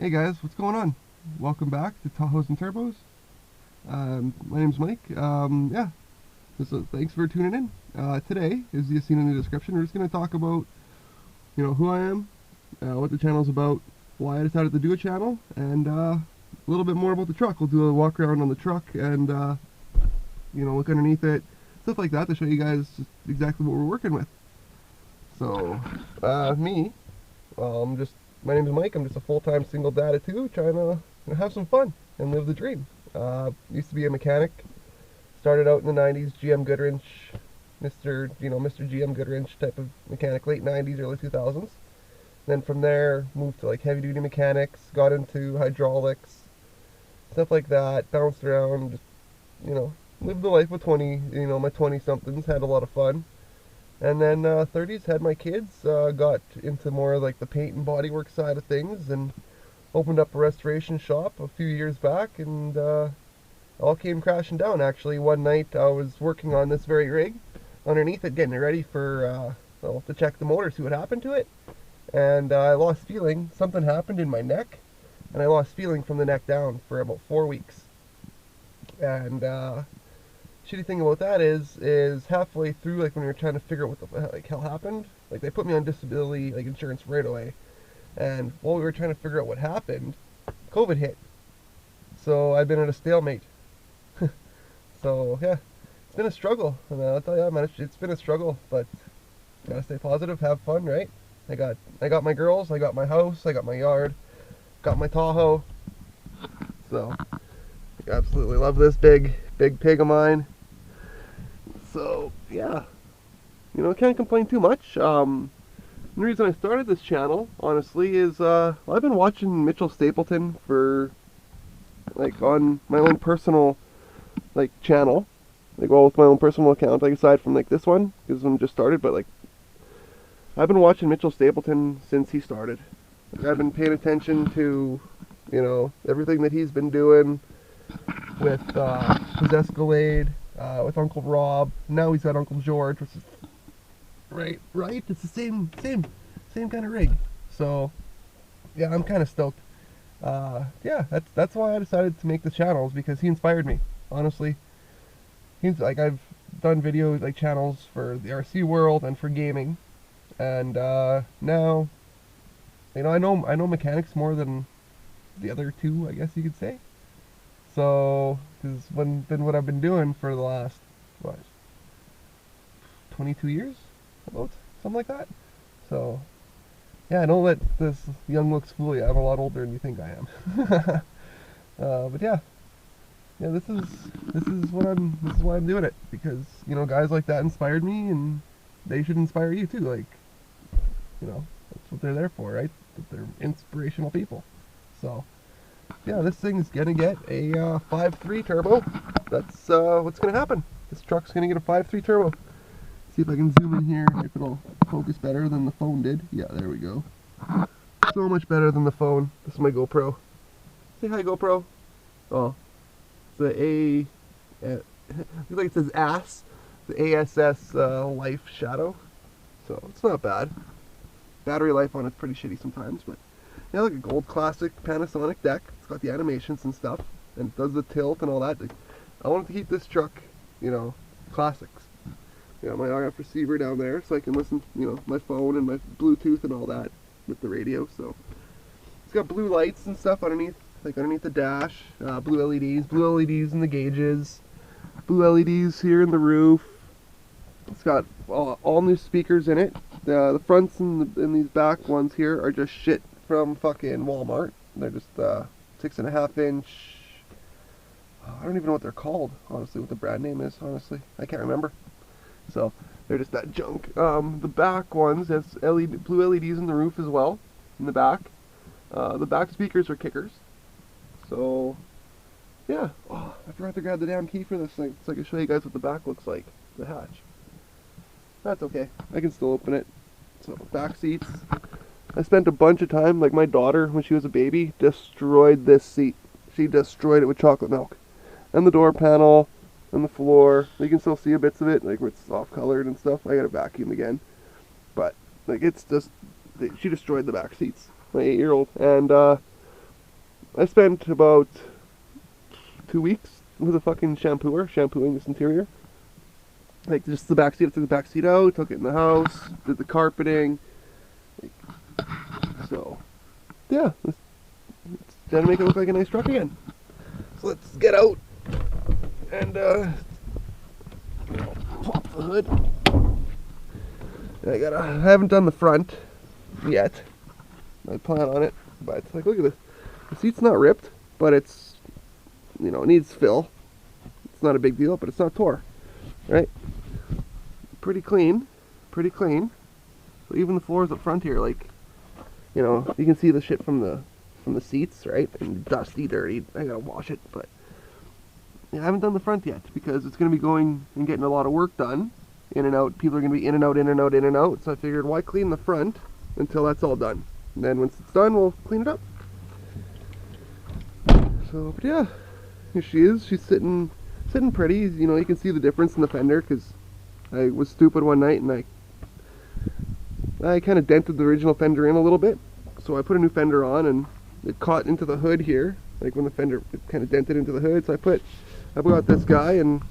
Hey guys, what's going on? Welcome back to Tahoes and Turbos. My name's Mike. So thanks for tuning in. Today, as you've seen in the description, we're just going to talk about, who I am, what the channel's about, why I decided to do a channel, and a little bit more about the truck. We'll do a walk around on the truck and, look underneath it, stuff like that to show you guys just exactly what we're working with. So, my name is Mike. I'm just a full-time single dad of two, trying to have some fun and live the dream. Used to be a mechanic. Started out in the 90s, GM Goodwrench, Mr. GM Goodwrench type of mechanic, late 90s, early 2000s. Then from there, moved to like heavy-duty mechanics, got into hydraulics, stuff like that, bounced around, just, lived the life of my 20-somethings, had a lot of fun. And then 30s, had my kids, got into more like the paint and bodywork side of things, and opened up a restoration shop a few years back, and all came crashing down. Actually, one night I was working on this very rig, underneath it, getting it ready for, to check the motor, see what happened to it, and I lost feeling. Something happened in my neck, and I lost feeling from the neck down for about 4 weeks. And shitty thing about that is halfway through, like when we were trying to figure out what the hell happened, like they put me on disability insurance right away, and while we were trying to figure out what happened, COVID hit. So I've been at a stalemate. So yeah, it's been a struggle, and I'll tell you, man, it's been a struggle, but gotta stay positive, have fun, right? I got my girls, I got my house, I got my yard, got my Tahoe. So I absolutely love this big pig of mine. So yeah, can't complain too much. The reason I started this channel, honestly, is I've been watching Mitchell Stapleton for on my own personal channel, with my own personal account, aside from this one, because one just started, but I've been watching Mitchell Stapleton since he started. I've been paying attention to everything that he's been doing with his Escalade, with Uncle Rob. Now he's got Uncle George, which is right. It's the same kind of rig. So yeah, I'm kind of stoked. That's why I decided to make the channels, because he inspired me. Honestly, he's I've done videos channels for the RC world and for gaming, and now I know mechanics more than the other two, I guess you could say. So this has been what I've been doing for the last 22 years, about something like that. So yeah, don't let this young looks fool you. I'm a lot older than you think I am. But yeah, this is why I'm doing it, because guys like that inspired me, and they should inspire you too. That's what they're there for, right? That they're inspirational people. So yeah, this thing's gonna get a 5.3 turbo. That's what's gonna happen. This truck's gonna get a 5.3 turbo. See if I can zoom in here, if it'll focus better than the phone did. Yeah, there we go. So much better than the phone. This is my GoPro. Say hi, GoPro. Oh, the looks like it says ASS, the ASS Life Shadow. So it's not bad. Battery life on it's pretty shitty sometimes, but yeah, look, a gold classic Panasonic deck. It's got the animations and stuff, and it does the tilt and all that. I wanted to keep this truck, classics. My RF receiver down there, so I can listen, my phone and my Bluetooth and all that with the radio. So it's got blue lights and stuff underneath, underneath the dash. Blue LEDs in the gauges, blue LEDs here in the roof. It's got all new speakers in it. The fronts and these back ones here are just shit from fucking Walmart. They're just 6.5 inch. I don't even know what they're called, honestly, what the brand name is, honestly. I can't remember. So they're just that junk. The back ones has blue LEDs in the roof as well, in the back. The back speakers are kickers. So yeah. Oh, I forgot to grab the damn key for this thing, so I can show you guys what the back looks like, the hatch. That's okay, I can still open it. So back seats. I spent a bunch of time, my daughter, when she was a baby, destroyed this seat. She destroyed it with chocolate milk. And the door panel, and the floor. You can still see a bits of it, where it's soft colored and stuff. I gotta vacuum again. But, it's just, she destroyed the back seats, my 8-year-old. And, I spent about 2 weeks with a fucking shampooing this interior. Like just the back seat, I took the back seat out, took it in the house, did the carpeting. So, yeah, it's gonna make it look like a nice truck again. So let's get out and pop the hood. I haven't done the front yet. I plan on it, but like, look at this. The seat's not ripped, but it's, you know, it needs fill. It's not a big deal, but it's not tore, right? Pretty clean, pretty clean. So even the floors up front here, like, you know, you can see the shit from the seats, right? And dusty, dirty. I gotta wash it, but yeah, I haven't done the front yet because it's gonna be going and getting a lot of work done. In and out. People are gonna be in and out, in and out, in and out. So I figured, why clean the front until that's all done? And then once it's done, we'll clean it up. So, but yeah, here she is. She's sitting pretty. You know, you can see the difference in the fender because I was stupid one night and I kind of dented the original fender in a little bit. So I put a new fender on and it caught into the hood here. Like when the fender, it kind of dented into the hood. So I got this guy and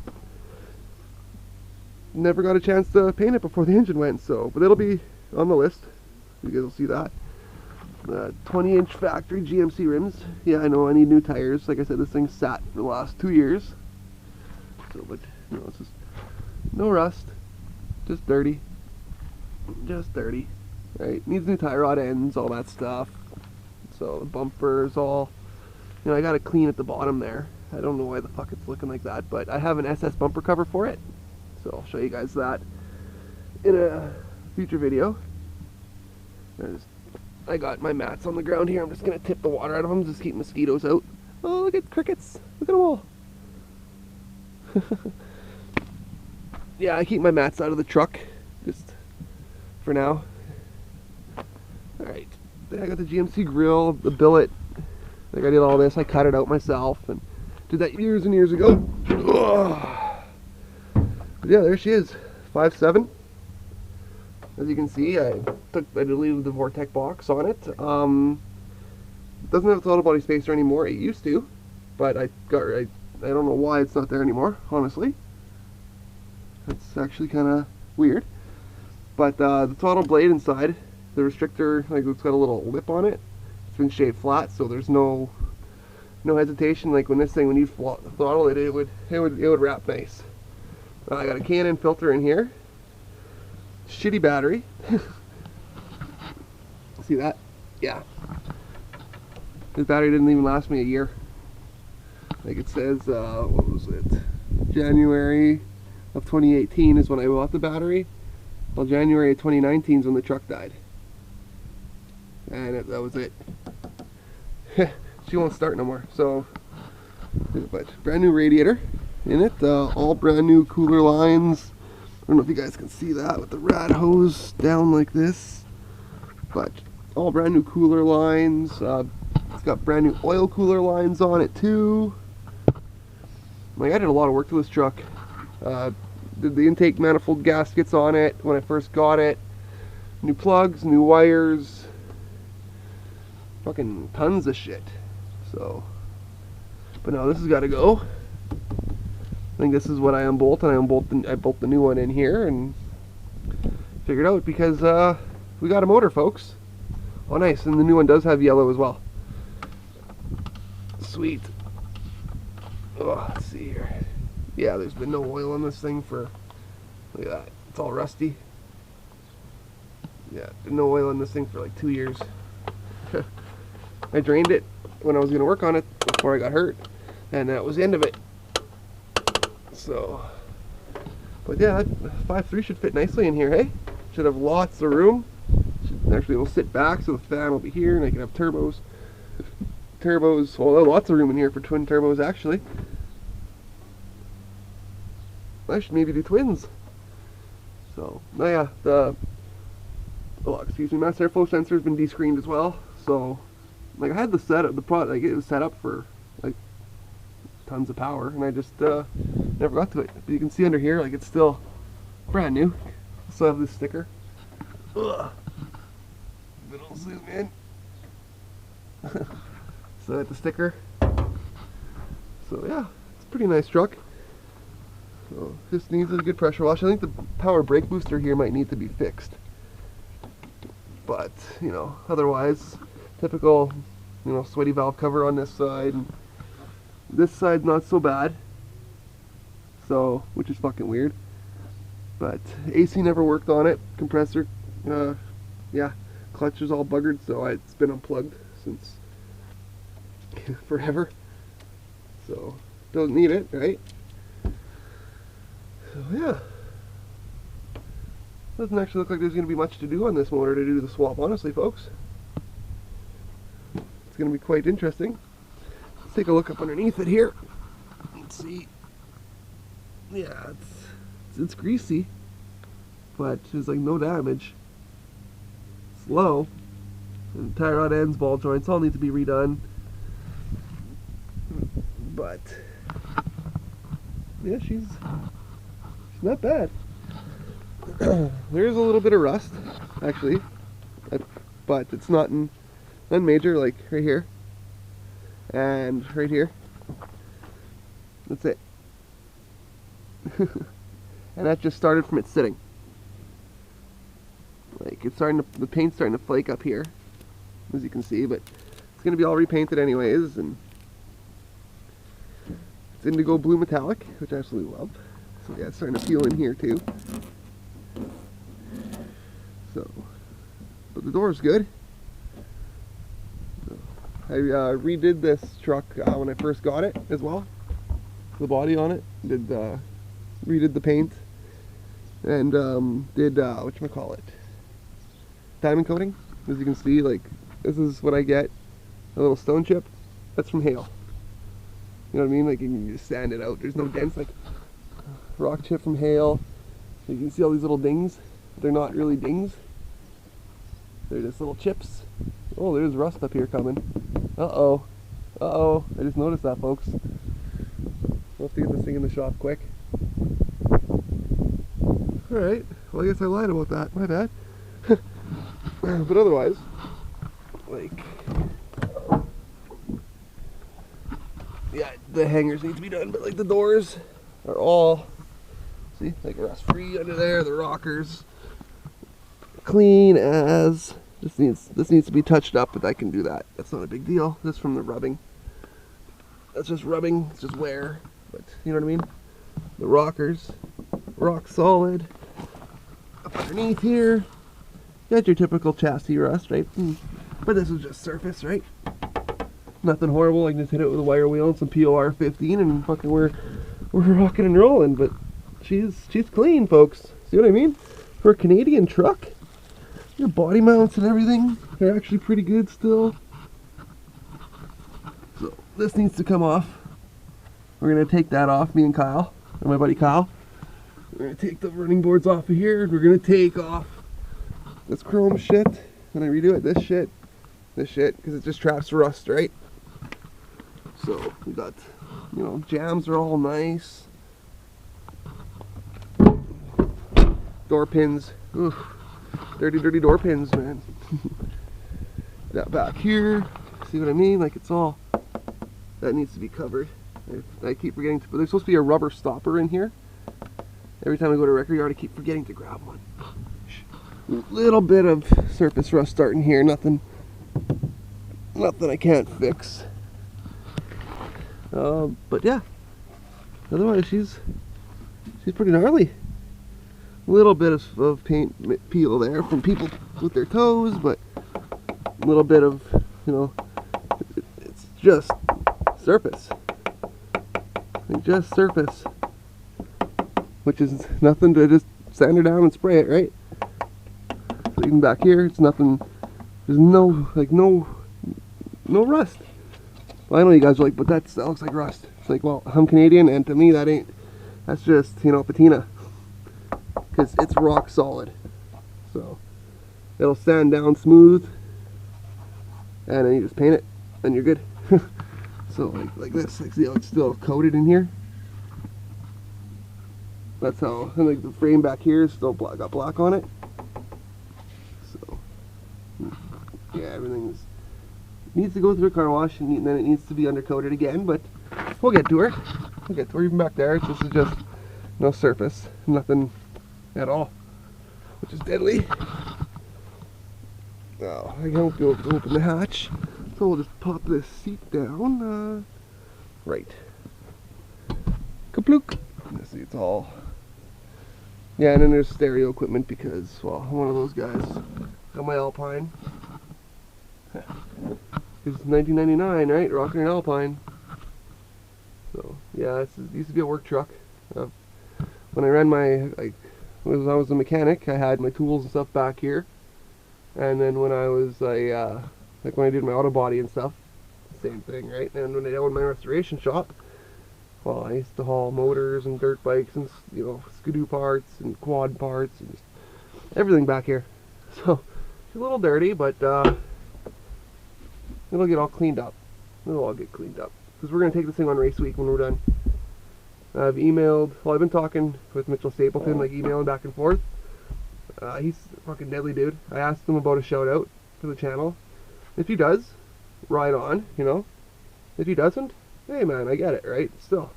never got a chance to paint it before the engine went. So, but it'll be on the list. You guys will see that. 20-inch factory GMC rims. Yeah, I know I need new tires. Like I said, this thing sat for the last 2 years. So, but you know, it's just no rust, just dirty, right? Needs new tie rod ends, all that stuff. So the bumpers, all, you know, I gotta clean at the bottom there. I don't know why the fuck it's looking like that, but I have an SS bumper cover for it. So I'll show you guys that in a future video. I got my mats on the ground here. I'm just gonna tip the water out of them, just keep mosquitoes out. Oh, look at crickets! Look at them all. Yeah, I keep my mats out of the truck, just for now. Alright, then I got the GMC grill, the billet. Like I did all this, I cut it out myself and did that years and years ago. But yeah, there she is, 5.7. As you can see, I deleted the Vortec box on it. It doesn't have a throttle body spacer anymore. It used to, but I don't know why it's not there anymore, honestly. It's actually kind of weird. But the throttle blade inside, the restrictor, like it's got a little lip on it. It's been shaved flat, so there's no hesitation. Like when you throttle it, it would wrap nice. I got a Canon filter in here. Shitty battery. See that? Yeah. This battery didn't even last me a year. Like it says, what was it? January of 2018 is when I bought the battery. Well, January of 2019 is when the truck died. And that was it. She won't start no more. So, but brand new radiator in it. All brand new cooler lines. I don't know if you guys can see that with the rad hose down like this, but all brand new cooler lines. It's got brand new oil cooler lines on it too. Like I did a lot of work to this truck. Did the intake manifold gaskets on it when I first got it. New plugs, new wires, fucking tons of shit. So, but now this has got to go. I think this is what I unbolt, and I bolt the new one in here and figured out because we got a motor, folks. Oh, nice, and the new one does have yellow as well. Sweet. Oh, let's see here. Yeah, there's been no oil on this thing for, look at that, it's all rusty. Yeah, been no oil on this thing for like 2 years. I drained it when I was going to work on it before I got hurt, and that was the end of it. So, but yeah, that 5.3 should fit nicely in here, hey? Should have lots of room. Actually, it'll sit back so the fan will be here and I can have turbos. Well, lots of room in here for twin turbos, actually. I should maybe do twins. So, oh yeah, mass airflow sensor has been descreened as well. So, like I had the setup, like it was set up for like tons of power, and I just never got to it. But you can see under here, like it's still brand new. Still have this sticker. Ugh. But I'll zoom in. the sticker. So yeah, it's a pretty nice truck. So this needs a good pressure wash. I think the power brake booster here might need to be fixed. But, you know, otherwise, typical, you know, sweaty valve cover on this side. And this side's not so bad. So, which is fucking weird. But AC never worked on it. Compressor, yeah, clutch is all buggered, so it's been unplugged since forever. So, don't need it, right? So yeah. Doesn't actually look like there's going to be much to do on this motor to do the swap, honestly, folks. It's going to be quite interesting. Let's take a look up underneath it here. Let's see. Yeah, it's greasy, but there's like no damage. It's low. And tie rod ends, ball joints all need to be redone. But yeah, she's not bad. There's a little bit of rust, actually, but it's none major, like right here and right here. That's it. And that just started from it sitting. Like it's the paint's starting to flake up here, as you can see, but it's going to be all repainted anyways, and it's indigo blue metallic, which I absolutely love. So yeah, it's starting to peel in here too. So, but the door's good. So, I redid this truck when I first got it as well. The body on it, redid the paint, and did whatchamacallit, diamond coating. As you can see, like this is what I get, a little stone chip. That's from hail. You know what I mean? Like you can just sand it out. There's no dents. Like rock chip from hail. You can see all these little dings. They're not really dings. They're just little chips. Oh, there's rust up here coming. Uh-oh. Uh-oh. I just noticed that, folks. We'll have to get this thing in the shop quick. Alright. Well, I guess I lied about that. My bad. But otherwise, like, yeah, the hangers need to be done, but like the doors are all, see, like rust free under there. The rockers clean as. This needs to be touched up, but I can do that. That's not a big deal. That's from the rubbing. That's just rubbing. It's just wear. But you know what I mean. The rockers, rock solid. Up underneath here, got your typical chassis rust, right? But this is just surface, right? Nothing horrible. I can just hit it with a wire wheel and some POR 15, and fucking we're rocking and rolling. But she's clean, folks. See what I mean? For a Canadian truck. Your body mounts and everything, they're actually pretty good still. So this needs to come off. We're going to take that off, me and Kyle, and my buddy Kyle. We're going to take the running boards off of here. We're going to take off this chrome shit. When I redo it, this shit, because it just traps rust, right? So we got, you know, jams are all nice. Door pins, oof. Dirty door pins, man. That back here, see what I mean? Like it's all, that needs to be covered. I keep forgetting to, but there's supposed to be a rubber stopper in here. Every time I go to record yard, I keep forgetting to grab one. Little bit of surface rust starting here, nothing I can't fix. But yeah, otherwise she's pretty gnarly. Little bit of paint peel there from people with their toes, but a little bit of, you know, it's just surface. Like just surface, which is nothing to just sand her down and spray it, right? So even back here, it's nothing. There's no rust. Well, I know you guys are like, but that looks like rust. It's like, well, I'm Canadian, and to me that's just, you know, patina. Because it's rock solid, so it'll sand down smooth, and then you just paint it, and you're good. So like this, like see how it's still coated in here. That's how, and like the frame back here is still got black on it. So yeah, everything's Needs to go through a car wash, and then it needs to be undercoated again, but we'll get to her. We'll get to her. Even back there, this is just no surface, nothing at all, which is deadly. Oh, I don't be able to open the hatch, so we'll just pop this seat down. Right. Kaplook. Let's see, it's all. Yeah, and then there's stereo equipment because, well, I'm one of those guys. Got my Alpine. It's 1999, right? Rocking an Alpine. So yeah, it used to be a work truck. When I ran my, when I was a mechanic, I had my tools and stuff back here. And then when I was like when I did my auto body and stuff, same thing, right? And when I owned my restoration shop, well, I used to haul motors and dirt bikes and, you know, skidoo parts and quad parts and just everything back here. So it's a little dirty, but it'll get all cleaned up. It'll all get cleaned up because we're gonna take this thing on race week when we're done. I've emailed. Well, I've been talking with Mitchell Stapleton, like emailing back and forth. He's a fucking deadly dude. I asked him about a shout out for the channel. If he does, ride on, you know. If he doesn't, hey man, I get it, right? Still,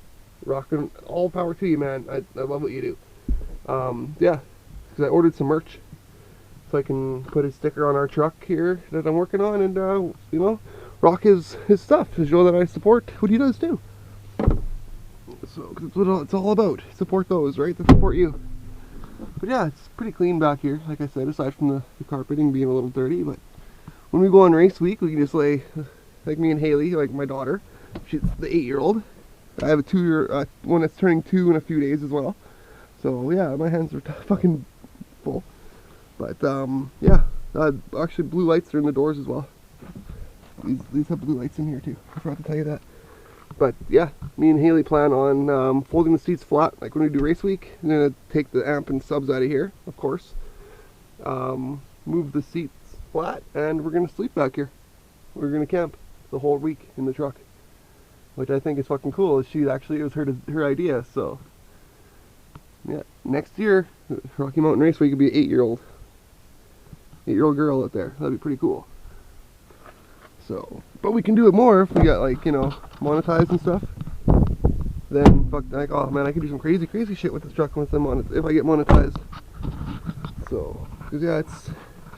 rocking, all power to you, man. I love what you do. Yeah, because I ordered some merch so I can put a sticker on our truck here that I'm working on, and you know, rock his stuff to show that I support what he does too. So, cause it's what it's all about. Support those, right? To support you. But yeah, it's pretty clean back here, like I said, aside from the carpeting being a little dirty. But when we go on race week, we can just lay, like me and Haley, like my daughter, she's the 8-year-old. I have a 2-year, one that's turning 2 in a few days as well. So yeah, my hands are fucking full. But yeah, actually blue lights are in the doors as well. These have blue lights in here too. I forgot to tell you that. But yeah, me and Haley plan on folding the seats flat, like when we do race week. I'm gonna take the amp and subs out of here, of course. Move the seats flat, and we're gonna sleep back here. We're gonna camp the whole week in the truck, which I think is fucking cool. It was her idea. So yeah, next year Rocky Mountain Race Week could be an 8-year-old girl out there. That'd be pretty cool. So, but we can do it more if we got, like, you know, monetized and stuff. Then fuck, like, oh man, I can do some crazy shit with this truck if I get monetized. So, cause yeah, it's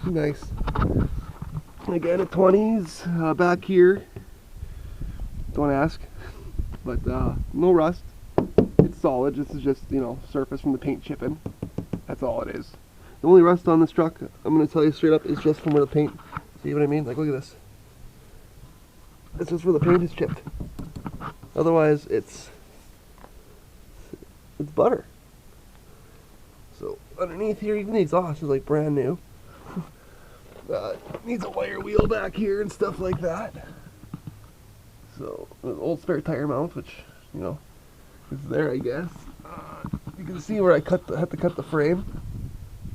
nice. Again, a 20s back here. Don't ask, but no rust. It's solid. This is just, you know, surface from the paint chipping. That's all it is. The only rust on this truck, I'm gonna tell you straight up, is just from where the paint. See what I mean? Like, look at this. It's just where the paint is chipped. Otherwise, it's butter. So underneath here, even the exhaust is like brand new. Needs a wire wheel back here and stuff like that. So an old spare tire mount, which, you know, is there, I guess. You can see where I had to cut the frame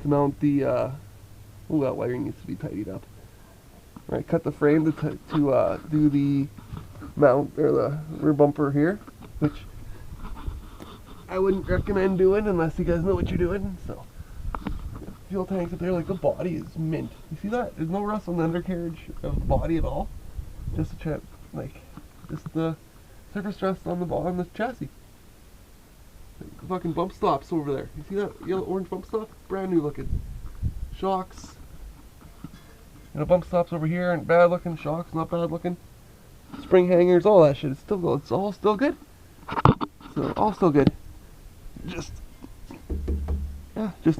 to mount the. Oh, that wiring needs to be tidied up. I cut the frame to do the mount, or the rear bumper here, which I wouldn't recommend doing unless you guys know what you're doing. So fuel tanks up there, like the body is mint. You see that? There's no rust on the undercarriage of the body at all. Just a just the surface rust on the bottom of the chassis. Like the fucking bump stops over there. You see that yellow orange bump stop? Brand new looking. Shocks. And a bump stops over here, and bad looking. Shocks, not bad looking. Spring hangers, all that shit. It's all still good. So all still good. Just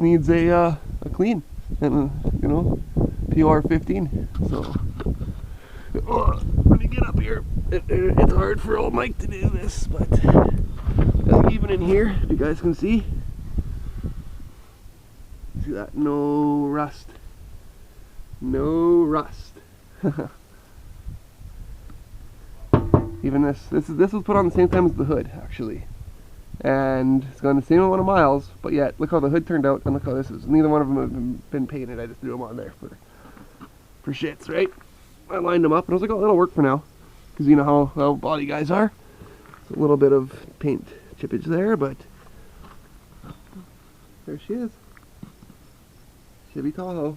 needs a clean, and you know, PR 15. So when you get up here, it's hard for old Mike to do this, but even in here, if you guys can see that, no rust. No rust. Even this was put on the same time as the hood, actually, and it's gone the same amount of miles. But yet, look how the hood turned out, and look how this is. Neither one of them have been painted. I just threw them on there for shits, right? I lined them up, and I was like, oh, that'll work for now, because you know how body guys are. It's a little bit of paint chippage there, but there she is. Chevy Tahoe.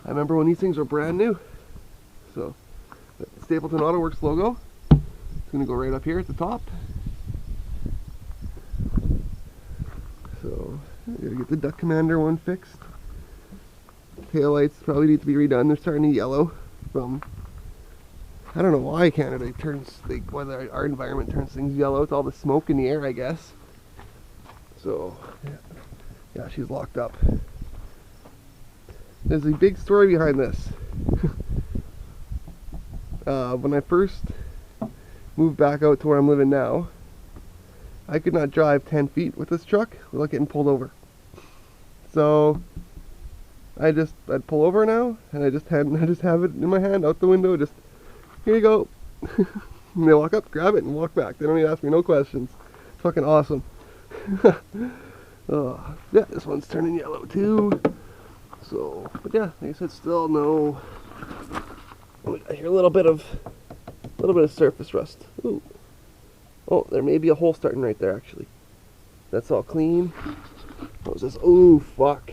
I remember when these things were brand new. So the Stapleton Auto Works logo, it's going to go right up here at the top. So I gotta get the Duck Commander one fixed. Tail lights probably need to be redone. They're starting to yellow from, I don't know why Canada turns, why our environment turns things yellow. It's all the smoke in the air, I guess. So yeah, she's locked up. There's a big story behind this. When I first moved back out to where I'm living now, I could not drive 10 feet with this truck without getting pulled over. So I'd pull over now, and I just have it in my hand out the window. Just, here you go. And they walk up, grab it, and walk back. They don't even ask me no questions. It's fucking awesome. Yeah, this one's turning yellow too. So, but yeah, like I said, still no. I hear a little bit of surface rust. Ooh. Oh, there may be a hole starting right there, actually. That's all clean. What was this? Ooh, fuck.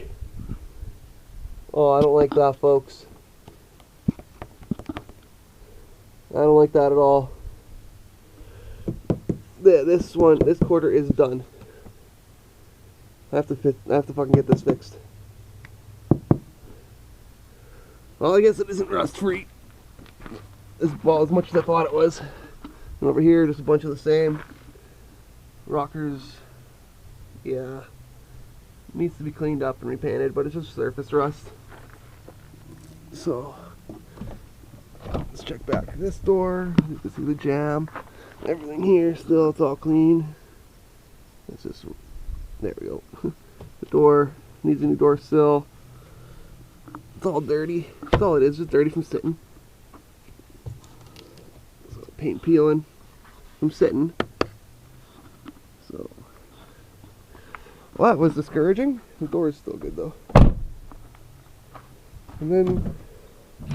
Oh, I don't like that, folks. I don't like that at all. This quarter is done. I have to fucking get this fixed. Well, I guess it isn't rust free. As much as I thought it was. And over here, just a bunch of the same. Rockers, yeah, needs to be cleaned up and repainted, but it's just surface rust. So, let's check back this door. You can see the jam. Everything here still, it's all clean. It's just, there we go. The door needs a new door sill. It's all dirty. That's all it is, just dirty from sitting. So paint peeling from sitting. So, well, that was discouraging. The door is still good though. And then,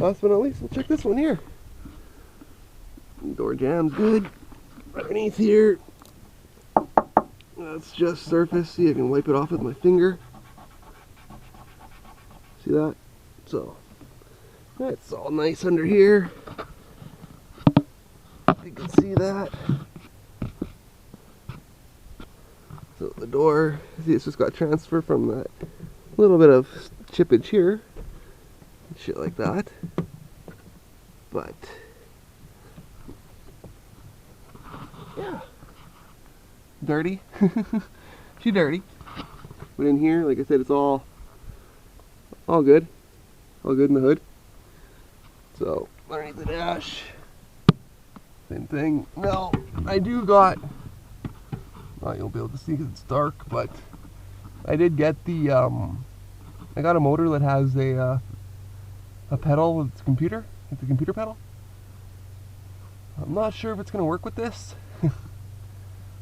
last but not least, we'll check this one here. The door jam's good. Underneath here, that's just surface. See, I can wipe it off with my finger. See that? So, that's all nice under here. You can see that. So the door, see, it's just got transfer from that little bit of chippage here. Shit like that. But, yeah. Dirty. She dirty. But in here, like I said, it's all good. All good in the hood. So, underneath the dash, same thing. Now, I do got, well, you'll be able to see because it's dark, but I did get the, I got a motor that has a pedal with its computer. It's a computer pedal. I'm not sure if it's going to work with this.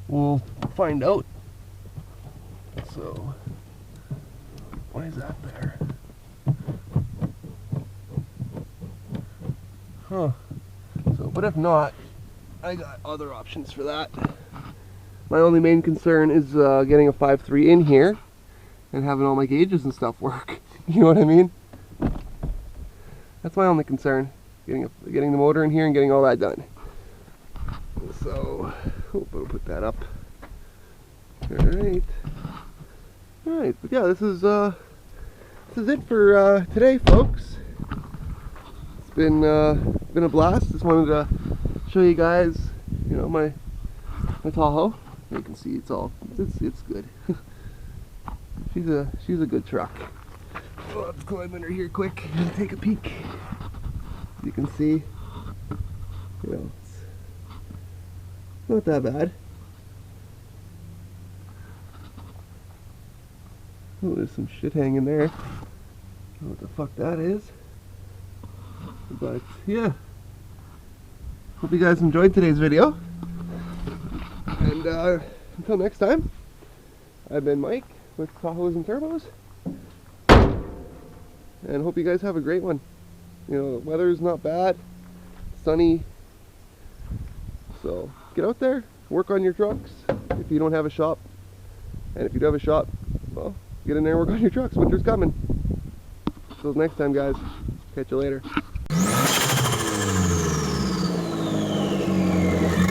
We'll find out. So, why is that there? Huh. So, but if not, I got other options for that. My only main concern is getting a 5.3 in here and having all my gauges and stuff work. You know what I mean? That's my only concern. Getting the motor in here and getting all that done. So, we'll put that up. Alright. Alright, but yeah, this is it for today, folks. It's been a blast. Just wanted to show you guys, you know, my Tahoe. You can see it's good. She's a good truck. I'll have to climb under here quick and take a peek. You can see, you know, it's not that bad. Oh, there's some shit hanging there. I don't know what the fuck that is. But yeah, hope you guys enjoyed today's video. And until next time, I've been Mike with Tahoes and Turbos. And hope you guys have a great one. You know, the weather's not bad, sunny. So get out there, work on your trucks if you don't have a shop. And if you do have a shop, well, get in there and work on your trucks. Winter's coming. Till next time, guys. Catch you later.